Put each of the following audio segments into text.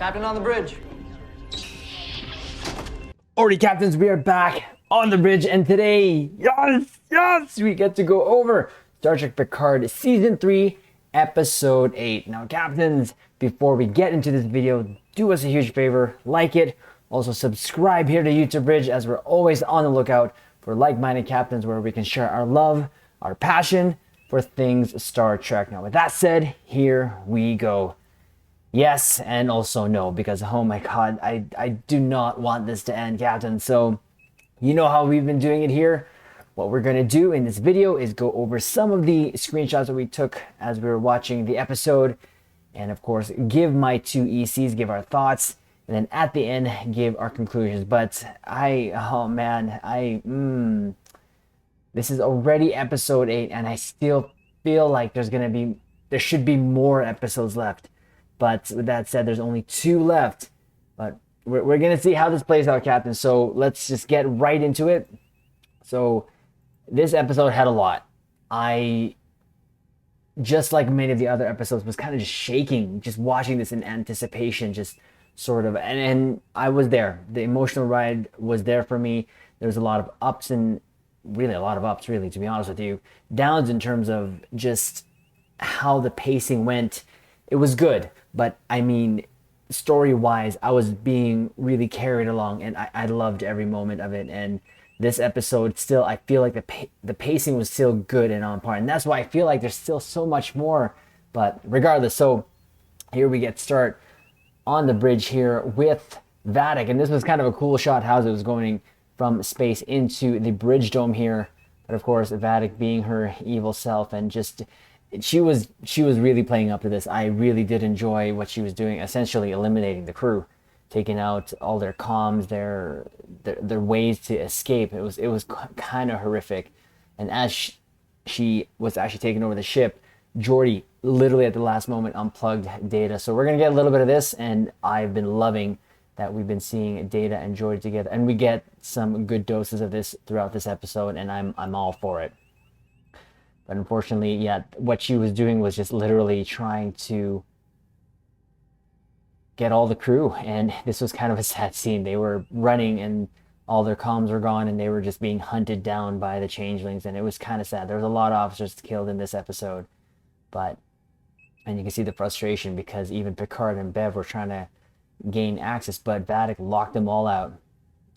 Captain on the bridge. Alrighty, captains, we are back on the bridge, and today, yes, we get to go over Star Trek Picard Season 3, Episode 8. Now, captains, before we get into this video, do us a huge favor, like it, also subscribe here to YouTube Bridge, as we're always on the lookout for like-minded captains where we can share our love, our passion for things Star Trek. Now, with that said, here we go. Yes and also no, because oh my god, I do not want this to end, Captain. So you know how we've been doing it here. What we're going to do in this video is go over some of the screenshots that we took as we were watching the episode, and of course give my two ECs, give our thoughts, and then at the end give our conclusions. But this is already episode 8, and I still feel like there should be more episodes left. But with that said, there's only 2 left. But we're going to see how this plays out, Captain. So let's just get right into it. So this episode had a lot. I, just like many of the other episodes, was kind of just shaking, just watching this in anticipation, just sort of. And I was there. The emotional ride was there for me. There was a lot of ups and really a lot of ups, really, to be honest with you. Downs in terms of just how the pacing went. It was good. But I mean, story-wise, I was being really carried along, and I loved every moment of it. And this episode still, I feel like the pacing was still good and on par. And that's why I feel like there's still so much more. But regardless, so here we get start on the bridge here with Vadic. And this was kind of a cool shot, how it was going from space into the bridge dome here. But of course, Vadic being her evil self, and just... She was really playing up to this. I really did enjoy what she was doing, essentially eliminating the crew, taking out all their comms, their ways to escape. It was kind of horrific. And as she was actually taking over the ship, Geordi literally at the last moment unplugged Data. So we're gonna get a little bit of this, and I've been loving that we've been seeing Data and Geordi together, and we get some good doses of this throughout this episode, and I'm all for it. But unfortunately, yeah, what she was doing was just literally trying to get all the crew. And this was kind of a sad scene. They were running and all their comms were gone, and they were just being hunted down by the changelings. And it was kind of sad. There was a lot of officers killed in this episode. And you can see the frustration, because even Picard and Bev were trying to gain access, but Vadic locked them all out.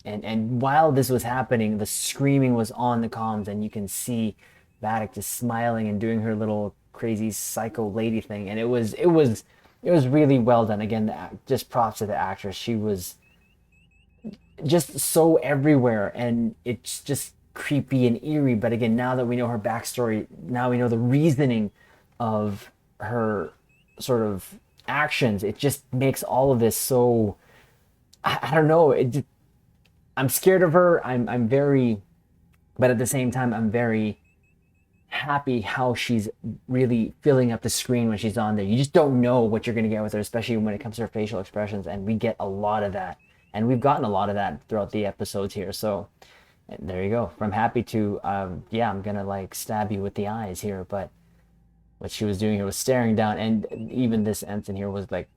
And while this was happening, the screaming was on the comms, and you can see Vadic just smiling and doing her little crazy psycho lady thing, and it was really well done. Again, just props to the actress. She was just so everywhere, and it's just creepy and eerie. But again, now that we know her backstory, now we know the reasoning of her sort of actions, it just makes all of this so, I don't know. I'm scared of her. I'm very, but at the same time, I'm very happy how she's really filling up the screen when she's on there. You just don't know what you're going to get with her, especially when it comes to her facial expressions, and we get a lot of that, and we've gotten a lot of that throughout the episodes here. So there you go, from happy to yeah, I'm gonna like stab you with the eyes here. But what she was doing here was staring down, and even this ensign here was like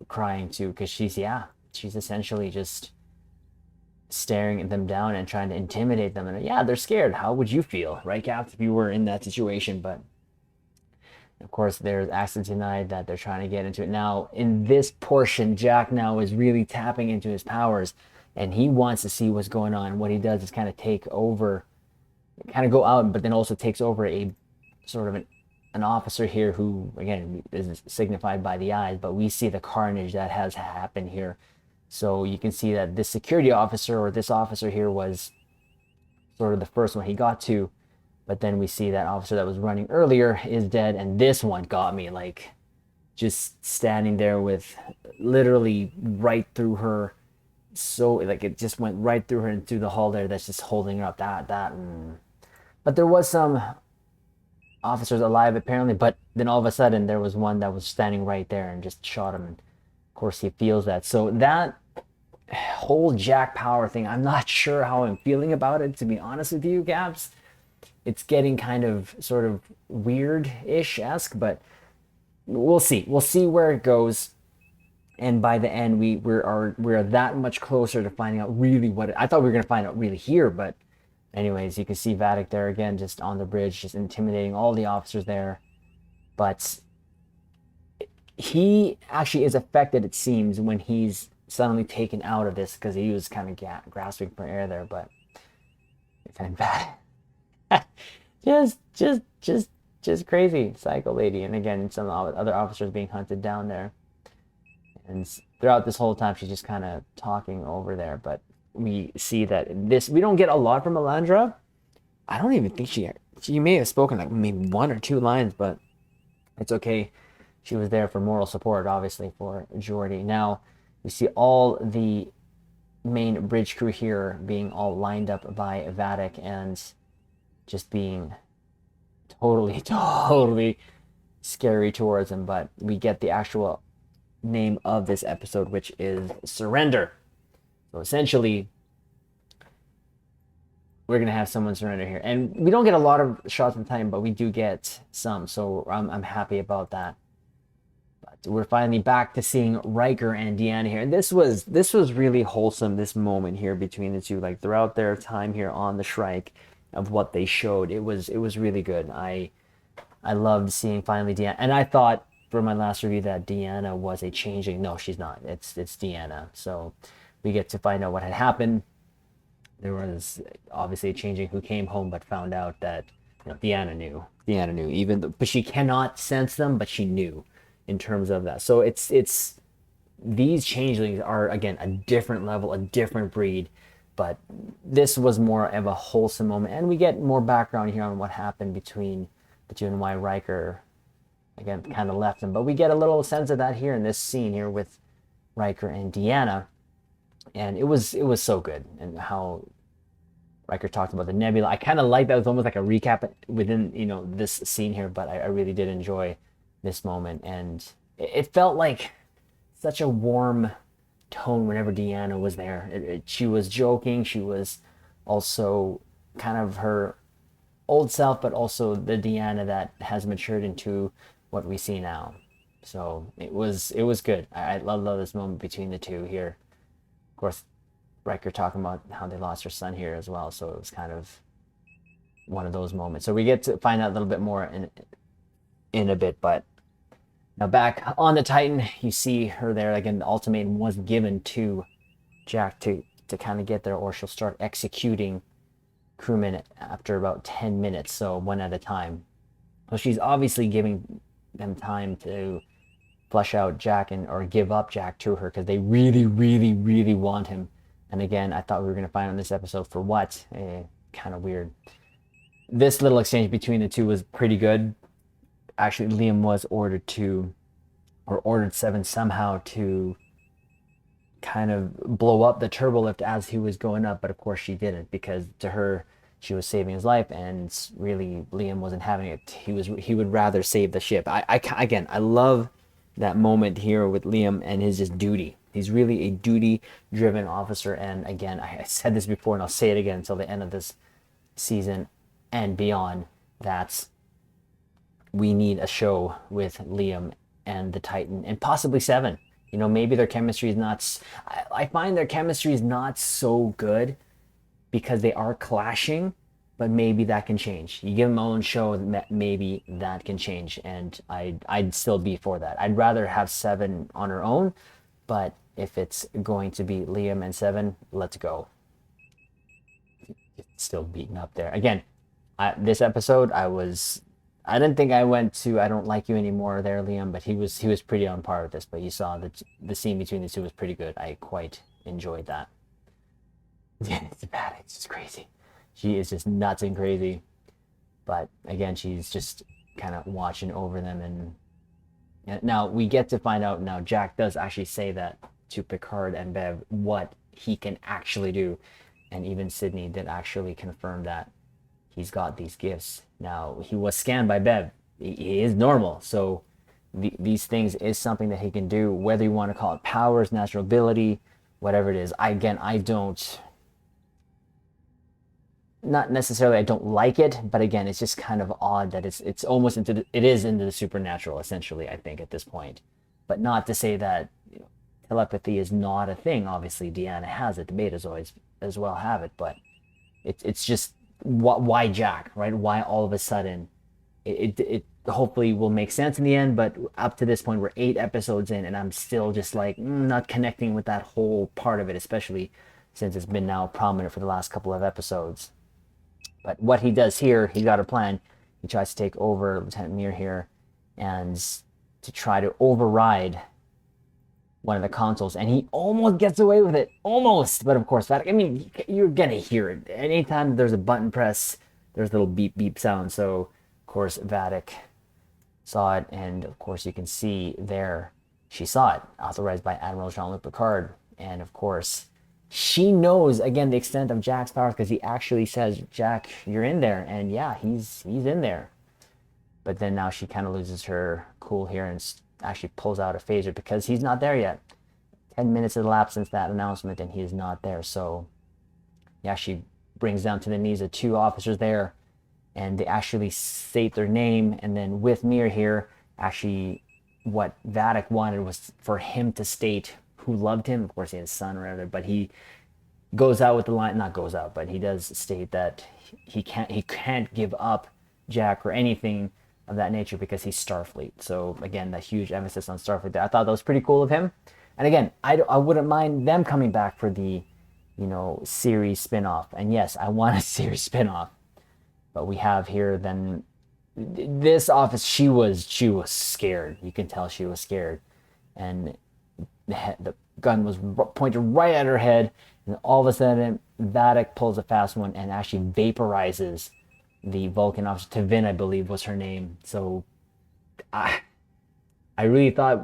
crying too, because she's essentially just staring them down and trying to intimidate them. And yeah, they're scared. How would you feel, right, Cap, if you were in that situation? But of course, there's access denied that they're trying to get into it. Now, in this portion, Jack now is really tapping into his powers, and he wants to see what's going on. What he does is kind of take over, kind of go out, but then also takes over a sort of an officer here who, again, is signified by the eyes, but we see the carnage that has happened here. So you can see that this security officer, or this officer here, was sort of the first one he got to. But then we see that officer that was running earlier is dead. And this one got me, like, just standing there with literally right through her. So, like, it just went right through her and through the hull there. That's just holding her up. But there was some officers alive, apparently. But then all of a sudden, there was one that was standing right there and just shot him. And of course, he feels that. So that whole Jack Power thing, I'm not sure how I'm feeling about it, to be honest with you, Caps. It's getting kind of sort of weird-ish-esque, but we'll see. We'll see where it goes. And by the end, we're that much closer to finding out really I thought we were gonna find out really here, but anyways, you can see Vatic there again, just on the bridge, just intimidating all the officers there. But he actually is affected, it seems, when he's suddenly taken out of this, because he was kind of grasping for air there. But and bad, just crazy, psycho lady. And again, some other officers being hunted down there. And throughout this whole time, she's just kind of talking over there. But we see that we don't get a lot from Elandra. I don't even think she may have spoken like maybe 1 or 2 lines, but it's okay. She was there for moral support, obviously, for Geordi. Now, we see all the main bridge crew here being all lined up by Vatic and just being totally scary towards him. But we get the actual name of this episode, which is Surrender. So essentially, we're gonna have someone surrender here, and we don't get a lot of shots at the time, but we do get some, so I'm happy about that. But we're finally back to seeing Riker and Deanna here, and this was really wholesome, this moment here between the two, like throughout their time here on the Shrike, of what they showed. It was really good. I loved seeing finally Deanna, and I thought for my last review that Deanna was a changeling. No, she's not. It's Deanna. So we get to find out what had happened. There was obviously a changeling who came home but found out that Deanna knew. Deanna knew, but she cannot sense them, but she knew in terms of that. So it's these changelings are again a different level, a different breed, but this was more of a wholesome moment, and we get more background here on what happened between and why Riker again kind of left him. But we get a little sense of that here in this scene here with Riker and Deanna. And it was so good, and how Riker talked about the nebula. I kind of like that. It was almost like a recap within this scene here, but I really did enjoy this moment, and it felt like such a warm tone whenever Deanna was there. She was joking. She was also kind of her old self, but also the Deanna that has matured into what we see now. So it was good. I love this moment between the two here. Of course, Riker talking about how they lost her son here as well, so it was kind of one of those moments. So we get to find out a little bit more in a bit, but now back on the Titan, you see her there again. The ultimatum was given to Jack to kind of get there, or she'll start executing crewmen after about 10 minutes, so one at a time. So she's obviously giving them time to flush out Jack or give up Jack to her, because they really want him. And again, I thought we were going to find on this episode for what? Kind of weird. This little exchange between the two was pretty good. Actually, Liam was ordered Seven somehow to kind of blow up the turbolift as he was going up, but of course she didn't, because to her, she was saving his life, and really Liam wasn't having it. He would rather save the ship. I love that moment here with Liam and his just duty. He's really a duty-driven officer, and again, I said this before, and I'll say it again until the end of this season and beyond, that we need a show with Liam and the Titan, and possibly Seven. Maybe their chemistry is not... I find their chemistry is not so good because they are clashing, but maybe that can change. You give them their own show, maybe that can change, and I'd still be for that. I'd rather have Seven on her own, but if it's going to be Liam and Seven, let's go. Still beaten up there. Again, this episode, I didn't think I went to I don't like you anymore there, Liam, but he was pretty on par with this. But you saw that the scene between the two was pretty good. I quite enjoyed that. Yeah, it's bad. It's just crazy. She is just nuts and crazy. But again, she's just kind of watching over them. And now we get to find out now Jack does actually say that to Picard and Bev, what he can actually do. And even Sydney did actually confirm that he's got these gifts. Now, he was scanned by Bev. He is normal. So these things is something that he can do, whether you want to call it powers, natural ability, whatever it is. I don't... Not necessarily I don't like it, but again, it's just kind of odd that it's almost it is into the supernatural, essentially, I think, at this point. But not to say that telepathy is not a thing. Obviously, Deanna has it. The Betazoids as well have it, but it's just why Jack, right? Why all of a sudden? It hopefully will make sense in the end, but up to this point, we're 8 episodes in, and I'm still just like not connecting with that whole part of it, especially since it's been now prominent for the last couple of episodes. But what he does here, he's got a plan. He tries to take over Lieutenant Mir here, and to try to override one of the consoles, and he almost gets away with it, almost. But of course, I mean, you're gonna hear it anytime there's a button press. There's a little beep beep sound. So of course, Vadic saw it, and of course, you can see there she saw it, authorized by Admiral Jean-Luc Picard, and of course, she knows again the extent of Jack's powers because he actually says, "Jack, you're in there," and yeah, he's in there. But then now she kind of loses her cool here and actually pulls out a phaser because he's not there yet. 10 minutes has elapsed since that announcement, and he is not there. So yeah, she brings down to the knees of 2 officers there, and they actually state their name. And then with Mir here, actually what Vadic wanted was for him to state who loved him. Of course, he had a son or whatever, but he goes out with the line, not goes out, but he does state that he can't give up Jack or anything of that nature because he's Starfleet. So again, that huge emphasis on Starfleet. I thought that was pretty cool of him. And again, I wouldn't mind them coming back for the, series spinoff. And yes, I want a series spinoff. But we have here then this office. She was scared. You can tell she was scared, and the gun was pointed right at her head. And all of a sudden, Vadic pulls a fast one and actually vaporizes the Vulcan officer. Tavin, I believe, was her name. So I really thought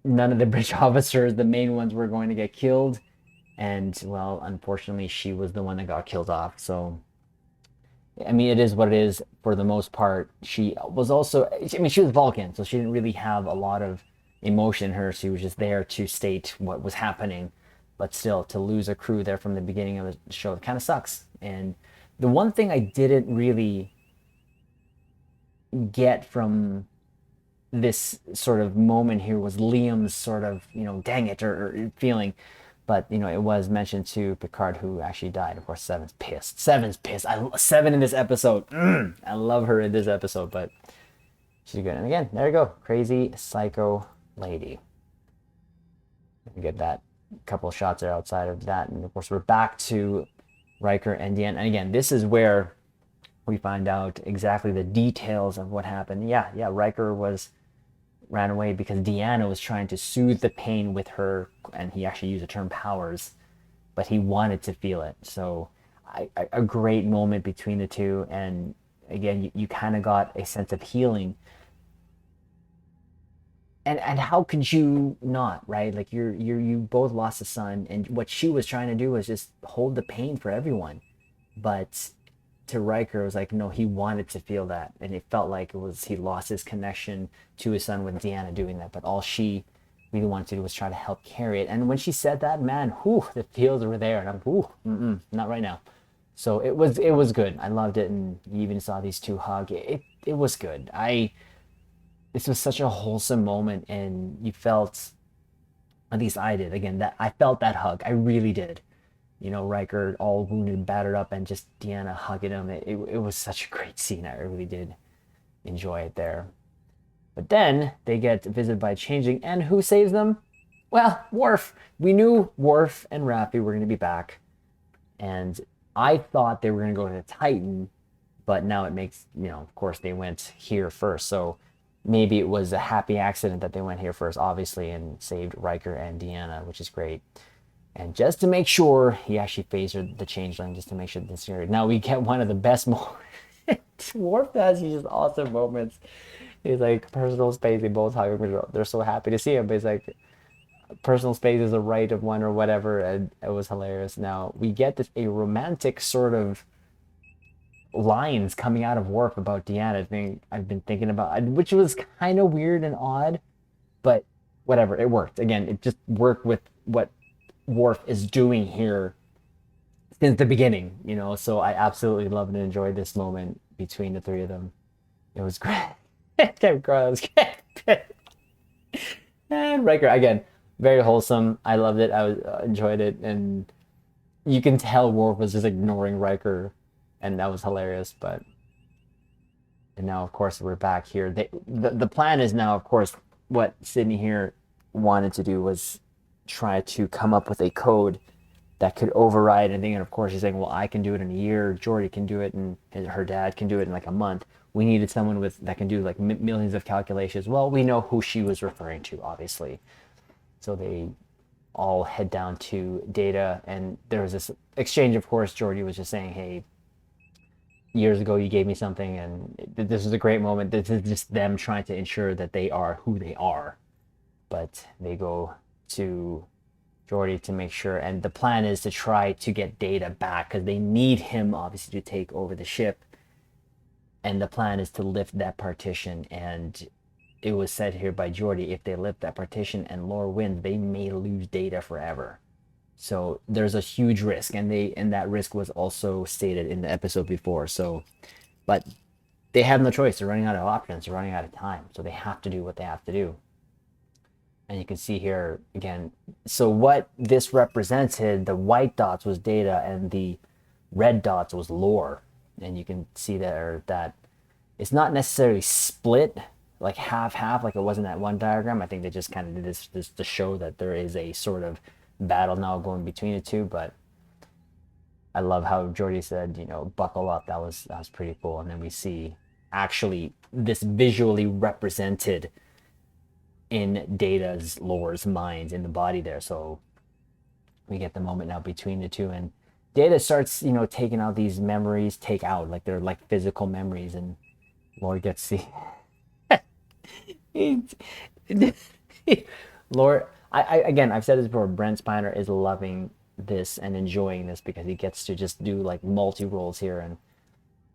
none of the British officers, the main ones, were going to get killed. And, well, unfortunately, she was the one that got killed off. So, I mean, it is what it is for the most part. She was also, she was Vulcan, so she didn't really have a lot of emotion in her. She was just there to state what was happening. But still, to lose a crew there from the beginning of the show, it kind of sucks. And the one thing I didn't really get from this sort of moment here was Liam's sort of, dang it, or feeling. But, it was mentioned to Picard, who actually died. Of course, Seven's pissed. Seven in this episode. I love her in this episode, but she's good. And again, there you go. Crazy psycho lady. You get that couple of shots there outside of that. And of course, we're back to Riker and Deanna. And again, this is where we find out exactly the details of what happened. Yeah, Riker ran away because Deanna was trying to soothe the pain with her, and he actually used the term powers, but he wanted to feel it. So a great moment between the two, and again, you kind of got a sense of healing. And how could you not, right? Like you both lost a son, and what she was trying to do was just hold the pain for everyone. But to Riker, it was like, no, he wanted to feel that, and it felt like he lost his connection to his son with Deanna doing that. But all she really wanted to do was try to help carry it. And when she said that, man, the feels were there, and I'm not right now. So it was good. I loved it, and you even saw these two hug. It was good. This was such a wholesome moment, and you felt, at least I did, again, that I felt that hug. I really did. Riker all wounded, battered up, and just Deanna hugging him. It was such a great scene. I really did enjoy it there. But then they get visited by a changeling, and who saves them? Well, Worf. We knew Worf and Raffi were going to be back, and I thought they were going to go to the Titan, but now it makes, of course they went here first. So maybe it was a happy accident that they went here first, obviously, and saved Riker and Deanna, which is great. And just to make sure, he actually phasered the changeling, just to make sure this area. Now we get one of the best moments. Worf has these just awesome moments. He's like, personal space, they both hug him. They're so happy to see him, but he's like, personal space is a right of one or whatever, and it was hilarious. Now we get a romantic sort of lines coming out of Worf about Deanna thing I've been thinking about, which was kind of weird and odd, but whatever, it worked. Again, it just worked with what Worf is doing here since the beginning, so I absolutely loved and enjoyed this moment between the three of them. It was great. And Riker, again, Very wholesome. I loved it. Enjoyed it, and you can tell Worf was just ignoring Riker, and that was hilarious. But and now, of course, we're back here. The plan is now, of course, what Sydney here wanted to do was try to come up with a code that could override anything. And of course, she's saying, "Well, I can do it in a year. Jordy can do it, and her dad can do it in like a month." We needed someone with that can do like millions of calculations. Well, we know who she was referring to, obviously. So they all head down to Data, and there was this exchange. Of course, Jordy was just saying, "Hey, years ago you gave me something, and this is a great moment." This is just them trying to ensure that they are who they are. But they go to Jordy to make sure, and the plan is to try to get Data back because they need him obviously to take over the ship. And the plan is to lift that partition, and it was said here by Jordy, if they lift that partition and Lore wins, they may lose Data forever. So there's a huge risk, and that risk was also stated in the episode before. So, but they have no choice. They're running out of options. They're running out of time. So they have to do what they have to do. And you can see here again. So what this represented, the white dots was Data, and the red dots was Lore. And you can see there that it's not necessarily split like half like it was in that one diagram. I think they just kind of did this to show that there is a sort of battle now going between the two. But I love how Jordy said, buckle up. That was pretty cool. And then we see actually this visually represented in Data's Lore's mind in the body there. So we get the moment now between the two, and Data starts, taking out these memories, like they're like physical memories, and Lore gets the Lore. Again, I've said this before. Brent Spiner is loving this and enjoying this because he gets to just do like multi roles here and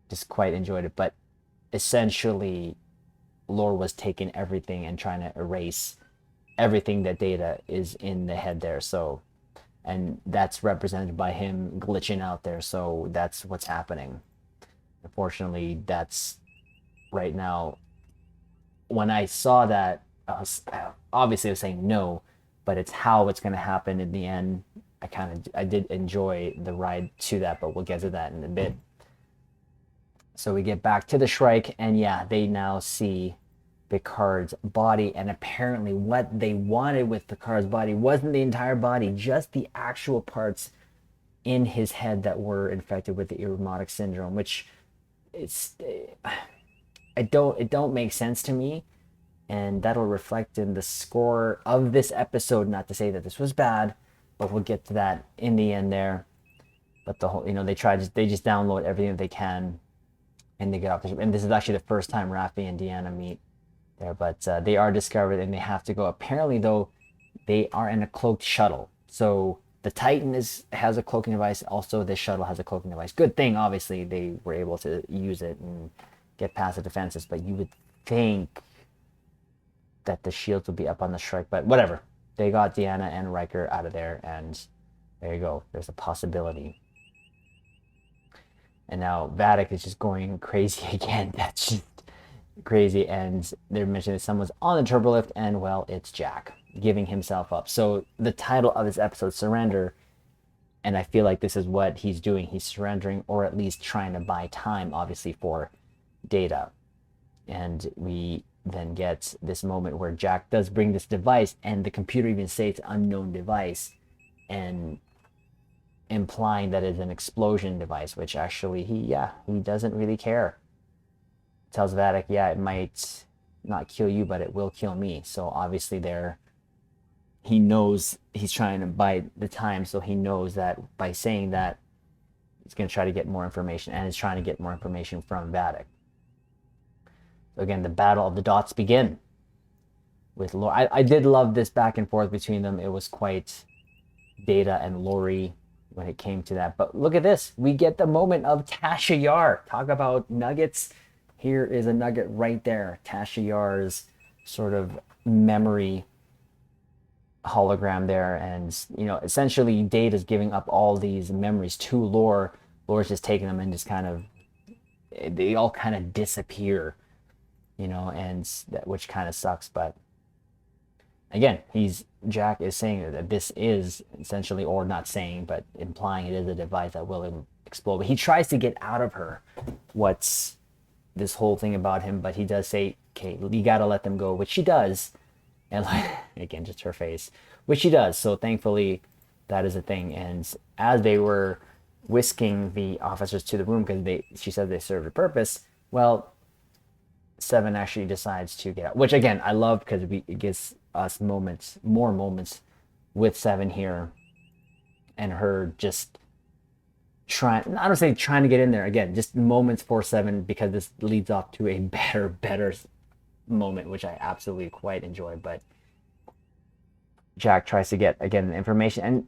just quite enjoyed it. But essentially, Lore was taking everything and trying to erase everything that Data is in the head there. So, and that's represented by him glitching out there. So that's what's happening. Unfortunately, that's right now. When I saw that, I was saying no, but it's how it's going to happen in the end. I did enjoy the ride to that, but we'll get to that in a bit. So we get back to the Shrike, and yeah, they now see Picard's body, and apparently what they wanted with Picard's body wasn't the entire body, just the actual parts in his head that were infected with the Irumodic syndrome, which it don't make sense to me, and that'll reflect in the score of this episode. Not to say that this was bad, but we'll get to that in the end there. But the whole, they just download everything that they can, and they get off the ship. And this is actually the first time Raffi and Deanna meet there, but they are discovered, and they have to go. Apparently, though, they are in a cloaked shuttle. So the Titan has a cloaking device. Also, this shuttle has a cloaking device. Good thing, obviously, they were able to use it and get past the defenses. But you would think that the shields would be up on the Shrike, but whatever. They got Deanna and Riker out of there, and there you go. There's a possibility. And now Vadic is just going crazy again. That's just crazy. And they're mentioning that someone's on the turbolift, and well, it's Jack giving himself up. So the title of this episode, Surrender, and I feel like this is what he's doing. He's surrendering, or at least trying to buy time, obviously, for Data. And we then get this moment where Jack does bring this device, and the computer even states unknown device, and implying that it's an explosion device, which actually he doesn't really care. Tells Vadic, it might not kill you, but it will kill me. So obviously he knows he's trying to buy the time, so he knows that by saying that, he's going to try to get more information, and is trying to get more information from Vadic. So again, the battle of the dots begin with Lore. I did love this back and forth between them. It was quite Data and Lori when it came to that. But look at this. We get the moment of Tasha Yar. Talk about nuggets. Here is a nugget right there. Tasha Yar's sort of memory hologram there. And, essentially Data's giving up all these memories to Lore. Lore's just taking them and just they all kind of disappear, and which kind of sucks. But again, Jack is saying that this is essentially, or not saying, but implying it is a device that will explode. But he tries to get out of her what's this whole thing about him, but he does say, okay, you gotta let them go, which she does. And like, again, just her face, which she does. So thankfully, that is a thing. And as they were whisking the officers to the room, because she said they served a purpose, well, Seven actually decides to get out, which again I love because it gives us more moments with Seven here, and her just trying. I don't say trying to get in there again, just moments for Seven, because this leads off to a better moment, which I absolutely quite enjoy. But Jack tries to get again the information, and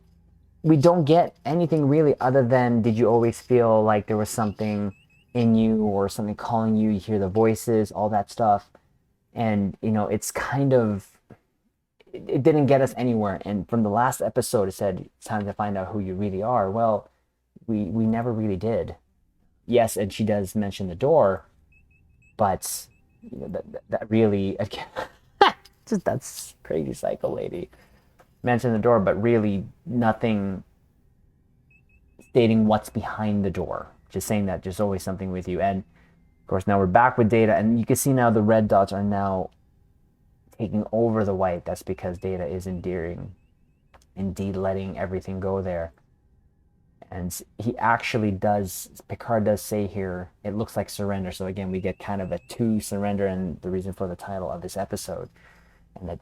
we don't get anything really other than, did you always feel like there was something in you or something calling you? You hear the voices, all that stuff. And, it's kind of, it didn't get us anywhere. And from the last episode, it said, it's time to find out who you really are. Well, we never really did. Yes, and she does mention the door, but that really, again, just that's crazy psycho lady. Mentioned the door, but really nothing stating what's behind the door. Just saying that there's always something with you. And of course, now we're back with Data, and you can see now the red dots are now taking over the white. That's because Data is indeed letting everything go there. And he actually does, Picard does say here, it looks like surrender. So again, we get kind of a to surrender, and the reason for the title of this episode. And that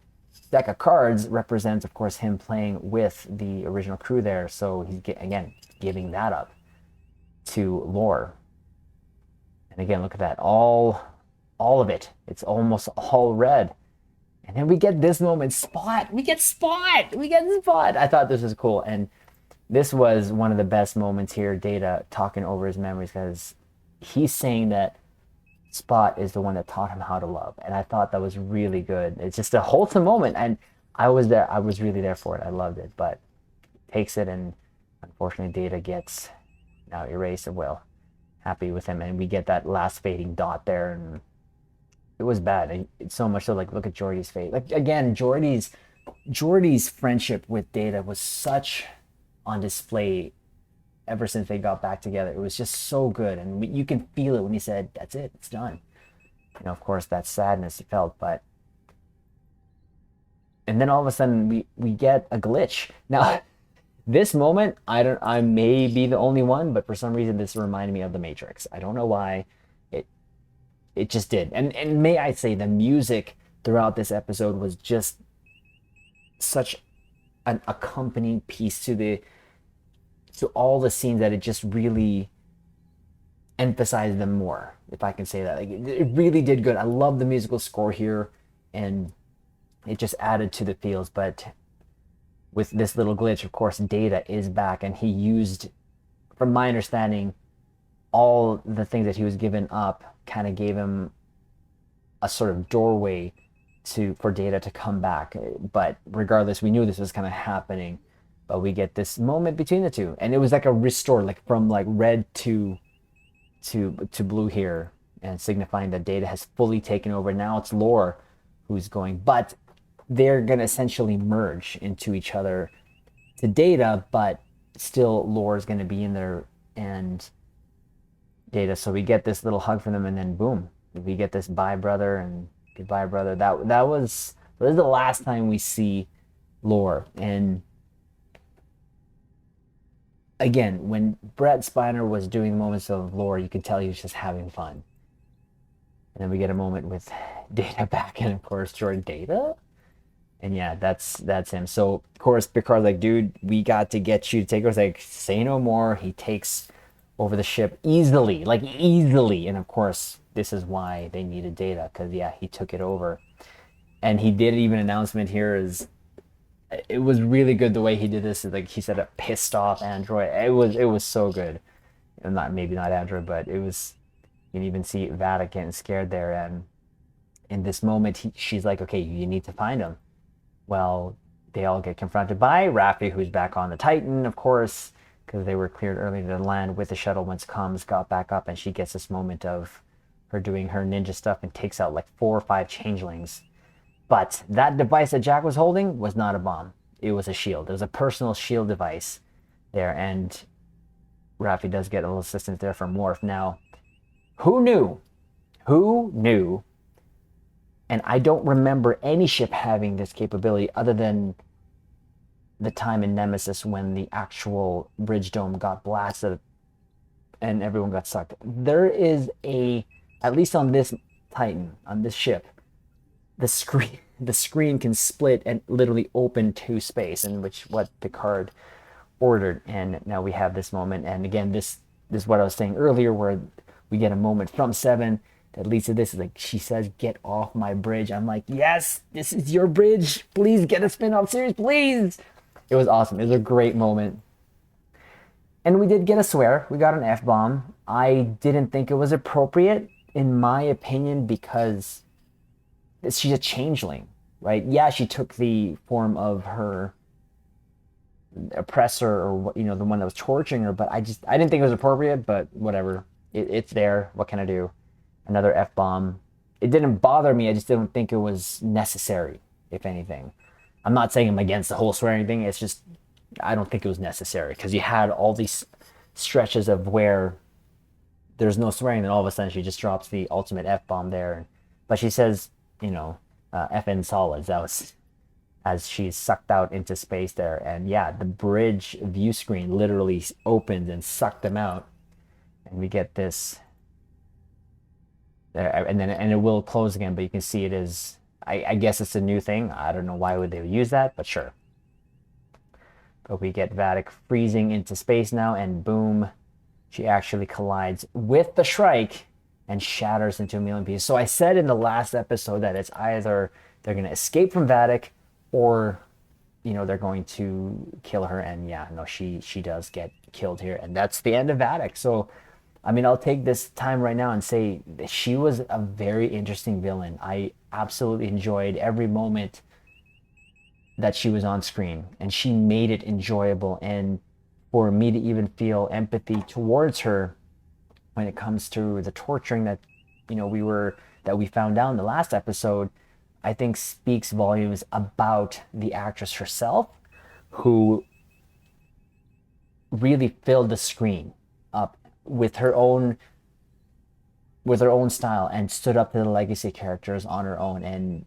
deck of cards represents, of course, him playing with the original crew there. So he's, again, giving that up to Lore. And again, look at that. All of it. It's almost all red. And then we get this moment, Spot. We get Spot. I thought this was cool. And this was one of the best moments here, Data talking over his memories, because he's saying that Spot is the one that taught him how to love. And I thought that was really good. It's just a wholesome moment. And I was there. I was really there for it. I loved it. But takes it, and unfortunately Data gets now erased. Well, happy with him. And we get that last fading dot there. And it was bad. It's so much so, like, look at Geordi's face. Like, again, Geordi's friendship with Data was such on display ever since they got back together. It was just so good, and you can feel it when he said, that's it, it's done. Of course, that sadness he felt, but... And then all of a sudden, we get a glitch. Now, this moment, I may be the only one, but for some reason, this reminded me of The Matrix. I don't know why. It just did. And may I say, the music throughout this episode was just such an accompanying piece to all the scenes, that it just really emphasized them more, if I can say that. Like, it really did good. I love the musical score here, and it just added to the feels. But with this little glitch, of course, Data is back, and he used, from my understanding, all the things that he was given up kind of gave him a sort of doorway for Data to come back. But regardless, we knew this was kind of happening. But we get this moment between the two, and it was like a restore, like from like red to blue here, and signifying that Data has fully taken over. Now it's Lore who's going, but they're gonna essentially merge into each other to Data, but still Lore is gonna be in there and Data. So we get this little hug from them, and then boom, we get this bye brother and goodbye brother. This is the last time we see Lore. And again, when Brett Spiner was doing moments of Lore, you could tell he was just having fun. And then we get a moment with Data back, and of course Jordan, Data. And yeah, that's him. So of course Picard's like, dude, we got to get you to take over. It's like, say no more. He takes over the ship easily. And of course, this is why they needed Data, because yeah, he took it over. And he did even an announcement here, it was really good the way he did this. Like, he said, a pissed off android. It was so good. And maybe not android, but it was, you can even see Vada getting scared there. And in this moment, she's like, okay, you need to find him. Well, they all get confronted by Raffi, who's back on the Titan, of course, because they were cleared early to land with the shuttle. Once comes, got back up, and she gets this moment of her doing her ninja stuff and takes out like 4 or 5 changelings. But that device that Jack was holding was not a bomb. It was a shield. It was a personal shield device there. And Raffi does get a little assistance there from Worf. Now, who knew? Who knew? And I don't remember any ship having this capability other than the time in Nemesis when the actual bridge dome got blasted and everyone got sucked. There is at least on this Titan, on this ship, the screen can split and literally open to space, in which what Picard ordered. And now we have this moment. And again, this is what I was saying earlier, where we get a moment from Seven that leads to this. Is like, she says, "Get off my bridge." I'm like, yes, this is your bridge. Please get a spin-off series, please. It was awesome. It was a great moment. And we did get a swear. We got an F-bomb. I didn't think it was appropriate, in my opinion, because she's a changeling, right? Yeah, she took the form of her oppressor, or the one that was torturing her, but I didn't think it was appropriate. But whatever, it's there. What can I do? Another F-bomb. It didn't bother me. I just didn't think it was necessary, if anything. I'm not saying I'm against the whole swearing thing. It's just I don't think it was necessary, because you had all these stretches of where there's no swearing, then all of a sudden she just drops the ultimate F-bomb there. But she says, FN solids. That was as she's sucked out into space there. And yeah, the bridge view screen literally opened and sucked them out. And we get this there, and it will close again, but you can see it is, I guess it's a new thing. I don't know why would they use that, but sure. But we get Vadic freezing into space now, and boom, she actually collides with the Shrike and shatters into a million pieces. So I said in the last episode that it's either they're going to escape from Vadic, or they're going to kill her. And yeah, no, she does get killed here, and that's the end of Vadic. So I mean, I'll take this time right now and say she was a very interesting villain. I absolutely enjoyed every moment that she was on screen, and she made it enjoyable. And for me to even feel empathy towards her when it comes to the torturing that we found out in the last episode, I think speaks volumes about the actress herself, who really filled the screen up with her own style and stood up to the legacy characters on her own. And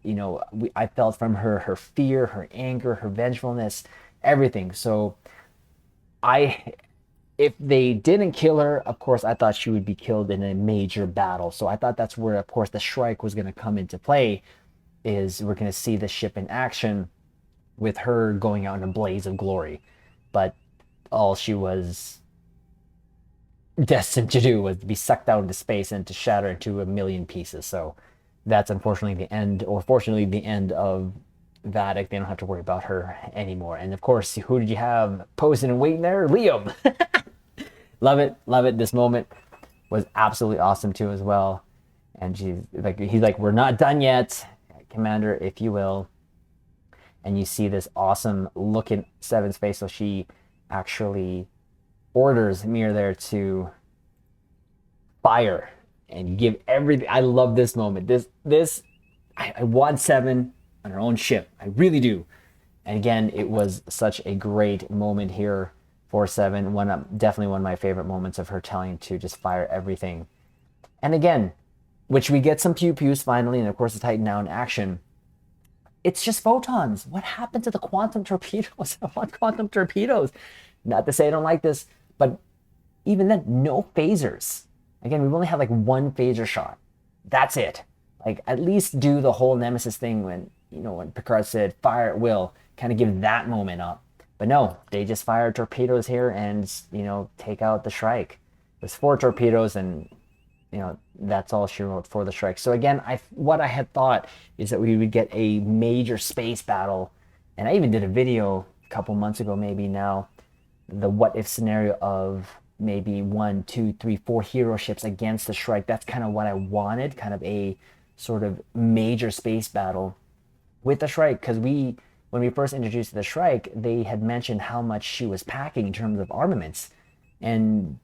I felt from her fear, her anger, her vengefulness, everything. So if they didn't kill her, of course I thought she would be killed in a major battle. So I thought that's where, of course, the Shrike was going to come into play, is we're going to see the ship in action with her going out in a blaze of glory. But all she was destined to do was to be sucked out into space and to shatter into a million pieces. So that's unfortunately the end, or fortunately the end of Vadic. They don't have to worry about her anymore. And of course, who did you have posing and waiting there? Liam. Love it. This moment was absolutely awesome too as well. And he's like, "We're not done yet, Commander, if you will." And you see this awesome look in Seven's face. So she actually orders Mir there to fire and give everything. I love this moment. I want Seven on her own ship. I really do. And again, it was such a great moment here for Seven. Definitely one of my favorite moments of her telling to just fire everything. And again, which we get some pew-pews finally, and of course the Titan now in action. It's just photons. What happened to the quantum torpedoes? I want quantum torpedoes. Not to say I don't like this, but even then, no phasers. Again, we've only had like one phaser shot. That's it. Like, at least do the whole Nemesis thing when Picard said fire at will, kind of give that moment up. But no, they just fire torpedoes here and take out the Shrike. There's 4 torpedoes, and that's all she wrote for the Shrike. So again, what I had thought is that we would get a major space battle, and I even did a video a couple months ago, maybe now, the what if scenario of maybe 1, 2, 3, 4 hero ships against the Shrike. That's kind of what I wanted, kind of a sort of major space battle with the Shrike, because when we first introduced the Shrike, they had mentioned how much she was packing in terms of armaments, and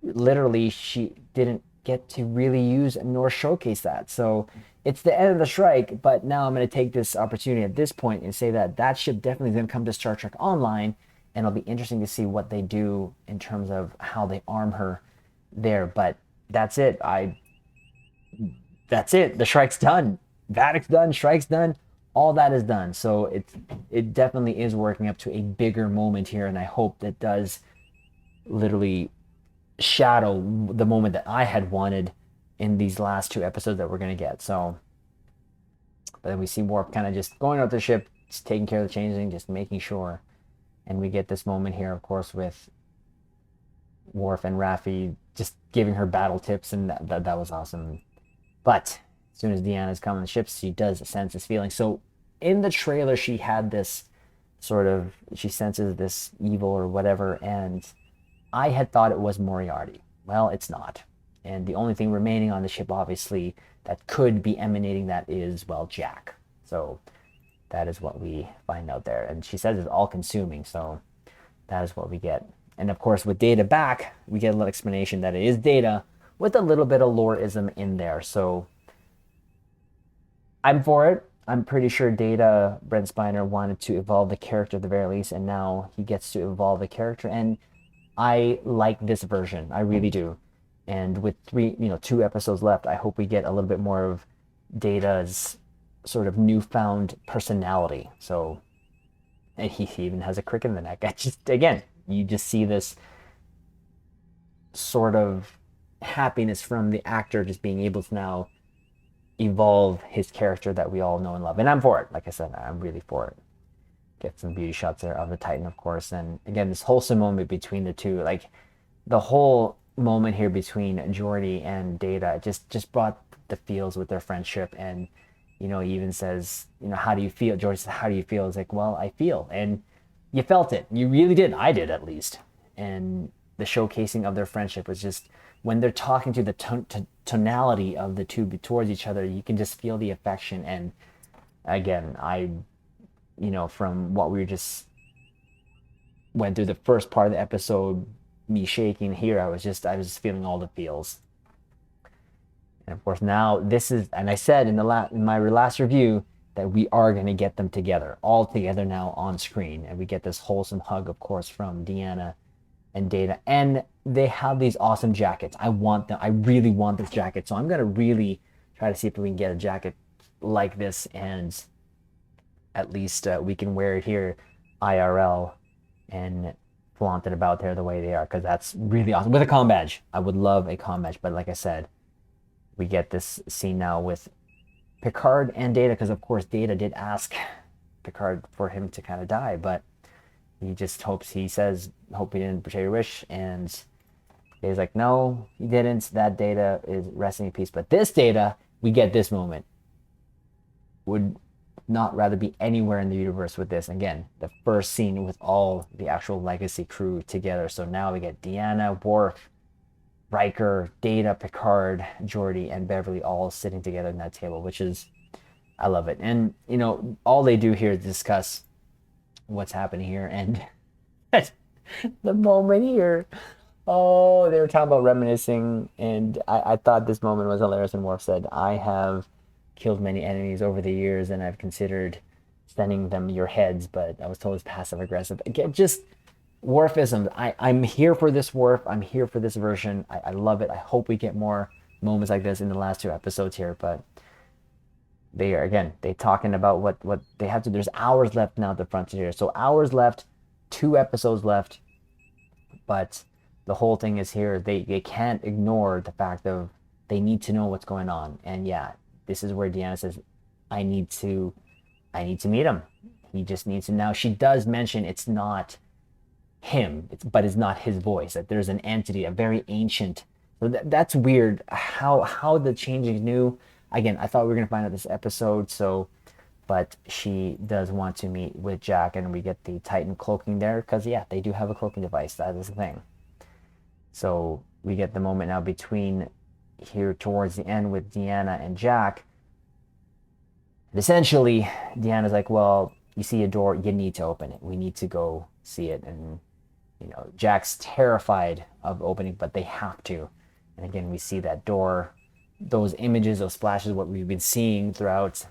literally she didn't get to really use nor showcase that. So it's the end of the strike, but now I'm going to take this opportunity at this point and say that that ship definitely is going to come to Star Trek Online, and it'll be interesting to see what they do in terms of how they arm her there. But that's it. That's it. The strike's done. Vadic's done. Strike's done. All that is done. So it definitely is working up to a bigger moment here, and I hope that does literally shadow the moment that I had wanted in these last two episodes that we're going to get. So, but then we see Worf kind of just going out the ship, just taking care of the changeling, just making sure. And we get this moment here, of course, with Worf and Raffi just giving her battle tips, and that was awesome. But as soon as Deanna's coming on the ship, she does sense this feeling. So in the trailer, she had this sort of, she senses this evil or whatever, and I had thought it was Moriarty. Well, it's not. And the only thing remaining on the ship, obviously, that could be emanating that is, well, Jack. So that is what we find out there. And she says it's all-consuming, so that is what we get. And, of course, with Data back, we get a little explanation that it is Data with a little bit of lore-ism in there. So I'm for it. I'm pretty sure Data, Brent Spiner, wanted to evolve the character at the very least, and now he gets to evolve the character. And I like this version. I really do. And with 2 episodes left, I hope we get a little bit more of Data's sort of newfound personality. So, and he even has a cricket in the neck. Again, you just see this sort of happiness from the actor just being able to now evolve his character that we all know and love. And I'm for it. Like I said, I'm really for it. Get some beauty shots there of the Titan, of course. And again, this wholesome moment between the two, like the whole moment here between Geordi and Data just brought the feels with their friendship. And he even says, how do you feel? Geordi says, how do you feel? It's like, well, I feel. And you felt it. You really did. I did, at least. And the showcasing of their friendship was just, when they're talking to the tonality of the two towards each other, you can just feel the affection. And again, from what we just went through the first part of the episode, me shaking here, I was just feeling all the feels. And of course now this is, and I said in my last review that we are going to get them together, all together now on screen, and we get this wholesome hug, of course, from Deanna and Data, and they have these awesome jackets. I want them. I really want this jacket, so I'm going to really try to see if we can get a jacket like this, and at least we can wear it here IRL and flaunt it about there the way they are, because that's really awesome. With a comm badge. I would love a comm badge, but like I said, we get this scene now with Picard and Data, because of course Data did ask Picard for him to kind of die, but he just hopes, he says, hope he didn't betray your wish, and he's like, no, he didn't. That Data is resting in peace. But this Data, we get this moment, would not rather be anywhere in the universe with this. Again, the first scene with all the actual Legacy crew together. So now we get Deanna, Worf, Riker, Data, Picard, Geordi, and Beverly all sitting together in that table, which is, I love it. And, all they do here is discuss what's happening here. And the moment here, oh, they were talking about reminiscing. And I thought this moment was hilarious. And Worf said, I have killed many enemies over the years, and I've considered sending them your heads, but I was told it's passive aggressive. Again, just Worfism. I'm here for this Worf. I'm here for this version. I love it. I hope we get more moments like this in the last 2 episodes here, but they talking about what they have to. There's hours left now at the frontier, so hours left, 2 episodes left, but the whole thing is here. They can't ignore the fact of they need to know what's going on. And yeah, this is where Deanna says, I need to meet him. He just needs to. Now she does mention it's not him, but it's not his voice, that there's an entity, a very ancient. So that's weird how the changing knew. Again, I thought we were going to find out this episode, but she does want to meet with Jack, and we get the Titan cloaking there, because yeah, they do have a cloaking device. That is the thing. So we get the moment now between here towards the end with Deanna and Jack. And essentially, Deanna's like, well, you see a door, you need to open it. We need to go see it. And Jack's terrified of opening, but they have to. And again, we see that door, those images, those flashes, what we've been seeing throughout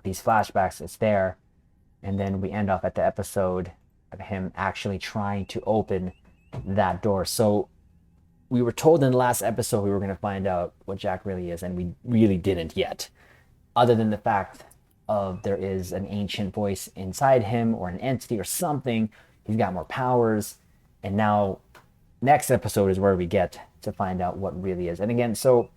these flashbacks, it's there. And then we end off at the episode of him actually trying to open that door. So we were told in the last episode we were going to find out what Jack really is, and we really didn't yet. Other than the fact of there is an ancient voice inside him, or an entity or something. He's got more powers. And now next episode is where we get to find out what really is. And again, so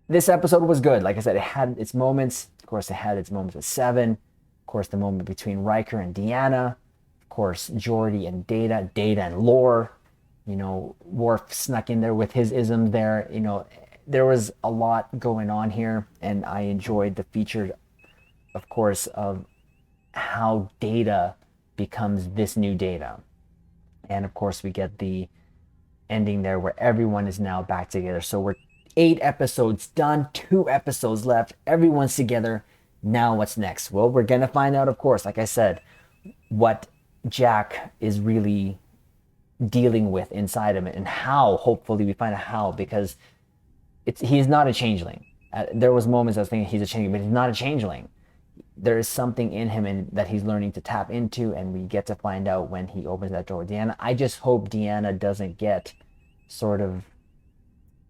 this episode was good. Like I said, it had its moments. Of course, it had its moments with Seven. Of course, the moment between Riker and Deanna. Of course, Geordi and Data. Data and Lore. You know, Worf snuck in there with his isms there. You know, there was a lot going on here. And I enjoyed the feature, of course, of how Data becomes this new Data. And of course, we get the ending there where everyone is now back together. So we're 8 episodes done, 2 episodes left. Everyone's together. Now what's next? Well, we're going to find out, of course, like I said, what Jack is really dealing with inside him, and how. Hopefully we find out how, because he's not a changeling. There was moments I was thinking he's a changeling, but he's not a changeling. There is something in him that he's learning to tap into, and we get to find out when he opens that door with Deanna. I just hope Deanna doesn't get sort of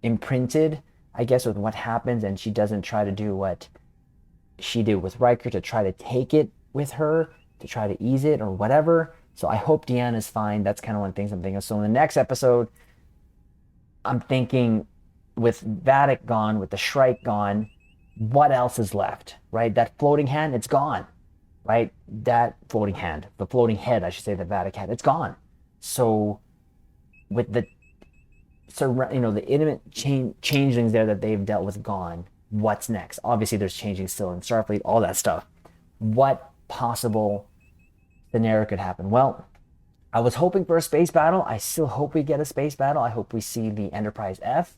imprinted, I guess, with what happens, and she doesn't try to do what she did with Riker, to try to take it with her, to try to ease it or whatever. So I hope Deanna's fine. That's kind of one of the things I'm thinking of. So in the next episode, I'm thinking with Vadic gone, with the Shrike gone, what else is left, right? That floating hand, it's gone, right? That floating hand, the floating head, I should say, the Vadic had, it's gone. So with the, you know, the intimate changelings there that they've dealt with gone, what's next? Obviously, there's changing still in Starfleet, all that stuff. What possible scenario could happen? Well, I was hoping for a space battle. I still hope we get a space battle. I hope we see the Enterprise F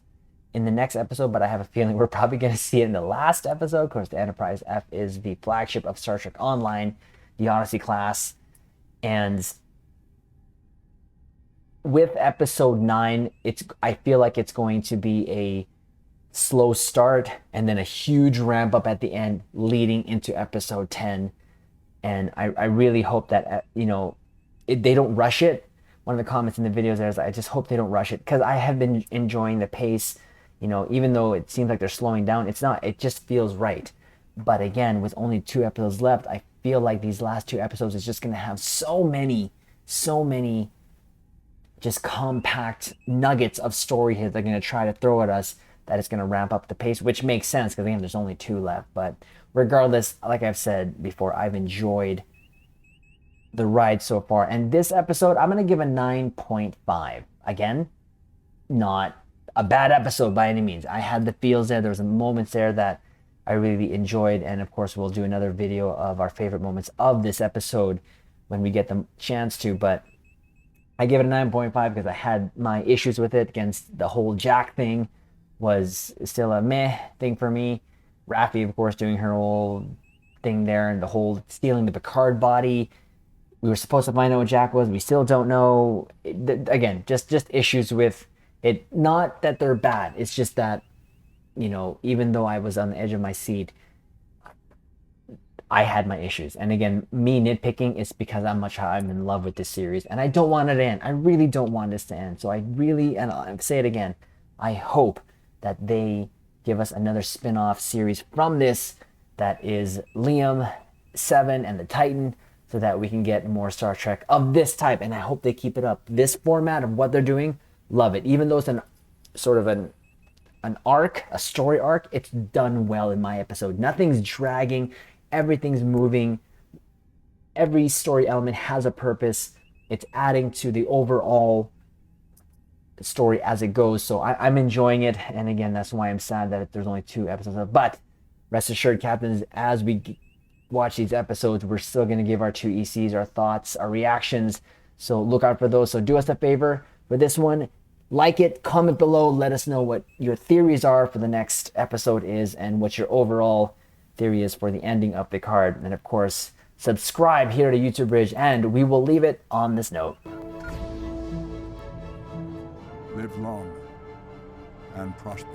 in the next episode, but I have a feeling we're probably going to see it in the last episode. Of course, the Enterprise F is the flagship of Star Trek Online, the Odyssey class. And with episode 9, I feel like it's going to be a slow start and then a huge ramp up at the end leading into episode 10. And I really hope that, you know, they don't rush it. One of the comments in the videos there is, I just hope they don't rush it, because I have been enjoying the pace. You know, even though it seems like they're slowing down, it's not. It just feels right. But again, with only 2 episodes left, I feel like these last 2 episodes is just going to have so many just compact nuggets of story here they're going to try to throw at us, that it's going to ramp up the pace, which makes sense because, again, there's only 2 left. But regardless, like I've said before, I've enjoyed the ride so far. And this episode, I'm going to give a 9.5. Again, not a bad episode by any means. I had the feels there. There was moments there that I really enjoyed. And of course, we'll do another video of our favorite moments of this episode when we get the chance to. But I give it a 9.5 because I had my issues with it. Against the whole Jack thing was still a meh thing for me. Raffi, of course, doing her whole thing there, and the whole stealing the Picard body. We were supposed to find out what Jack was. We still don't know. Again, just issues with it. Not that they're bad. It's just that, you know, even though I was on the edge of my seat, I had my issues. And again, me nitpicking is because I'm in love with this series, and I don't want it to end. I really don't want this to end. So I really, and I'll say it again, I hope that they give us another spin-off series from this that is Liam, Seven, and the Titan, so that we can get more Star Trek of this type. And I hope they keep it up. This format of what they're doing, love it. Even though it's an sort of an arc, a story arc, it's done well in my episode. Nothing's dragging. Everything's moving. Every story element has a purpose. It's adding to the overall story as it goes. So I'm enjoying it. And again, that's why I'm sad that there's only 2 episodes left. But rest assured, captains, as we watch these episodes, we're still going to give our 2 ECs, our thoughts, our reactions. So look out for those. So do us a favor for this one. Like it, comment below, let us know what your theories are for the next episode is, and what your overall theory is for the ending of Picard. And of course, subscribe here to YouTube Bridge, and we will leave it on this note. Live long and prosper.